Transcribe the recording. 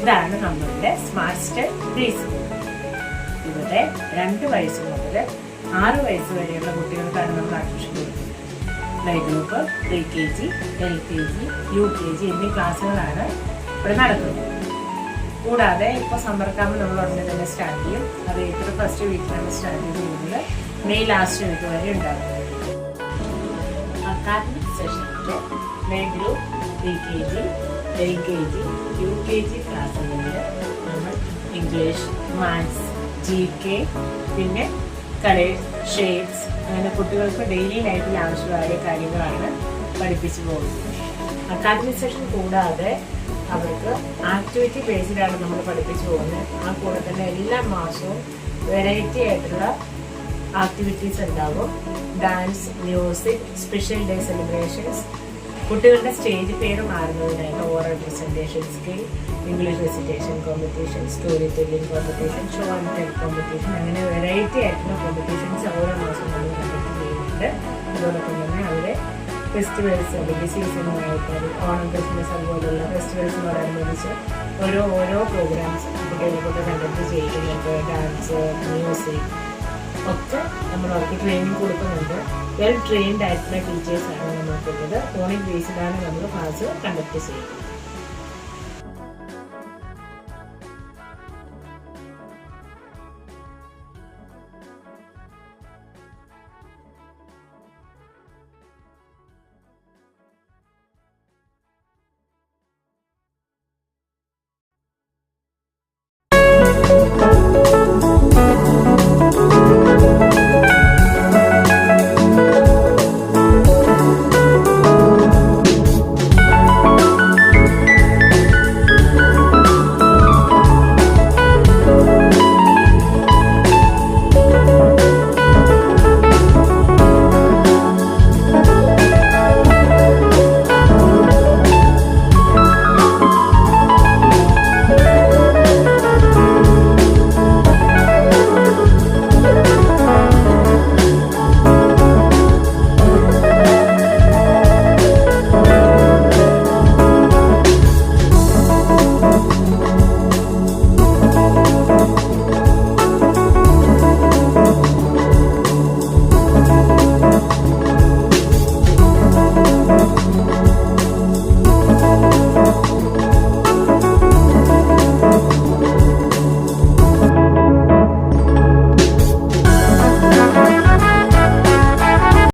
ഇതാണ് നമ്മളുടെ smart step pre school. ഇവിടെ 2 വയസ്സ് മുതൽ 6 വയസ്സ് വരെയുള്ള കുട്ടികൾക്കാണ് നമ്മൾ അഡ്മിഷൻ കൊടുക്കുന്നത്. Play group, pre-KG, LKG, UKG എന്നീ ക്ലാസ്സുകളാണ് ഇവിടെ നടക്കുന്നത്. കൂടാതെ ഇപ്പോൾ സമ്മർ ക്യാമ്പ് നമ്മൾ ഉടനെ തന്നെ സ്റ്റാർട്ട് ചെയ്യും. അത് ഏപ്രിൽ ഫസ്റ്റ് വീക്കിലാണ് സ്റ്റാർട്ട് ചെയ്യുന്നത്. മെയ് ലാസ്റ്റ് വീക്ക് വരെ ഉണ്ടാകുന്നത്. അക്കാദമിക് സെഷനിൽ play group, pre-KG, LKG, UKG ക്ലാസ്സുകളിൽ നമ്മൾ ഇംഗ്ലീഷ്, മാത്സ്, GK, പിന്നെ കളേഴ്സ്, ഷേപ്സ് അങ്ങനെ കുട്ടികൾക്ക് ഡെയിലി ലൈഫിൽ ആവശ്യമായ കാര്യങ്ങളാണ് പഠിപ്പിച്ചു പോകുന്നത്. അക്കാദമിക് സെഷൻ കൂടാതെ അവർക്ക് ആക്ടിവിറ്റി ബേസ്ഡാണ് നമ്മൾ പഠിപ്പിച്ചു പോകുന്നത്. ആ കൂടെ തന്നെ എല്ലാ മാസവും വെറൈറ്റി ആയിട്ടുള്ള ആക്ടിവിറ്റീസ് ഉണ്ടാകും. Dance, music, special day celebrations, കുട്ടികളുടെ സ്റ്റേജ് പേര് മാറുന്നതിനായിട്ട് oral presentation skill, English recitation competition, story telling competition, show and tell competition, അങ്ങനെ വെറൈറ്റി ആയിട്ടുള്ള കോമ്പറ്റീഷൻസ് ഓരോ മാസം നമ്മൾ കണ്ടക്ട് ചെയ്യുന്നുണ്ട്. അതോടൊപ്പം തന്നെ അവരെ ഫെസ്റ്റിവൽസ് അല്ലെങ്കിൽ സീസണുമായിട്ട് ഓണം, ക്രിസ്മസ് അതുപോലുള്ള ഫെസ്റ്റിവൽസിനോടനുബന്ധിച്ച് ഓരോ പ്രോഗ്രാംസ് കുട്ടികൾക്കൊക്കെ കണ്ടക്ട് ചെയ്യുന്നുണ്ട്. ഡാൻസ്, മ്യൂസിക് ഒക്കെ നമ്മൾ അവർക്ക് ട്രെയിനിങ് കൊടുക്കുന്നുണ്ട്. വെൽ ട്രെയിൻഡ് ആയിട്ടുള്ള ടീച്ചേഴ്സാണ് നമുക്കുള്ളത്. ഫോണിക് ബേസിലാണ് നമ്മൾ ക്ലാസ് കണ്ടക്ട് ചെയ്യുന്നത്.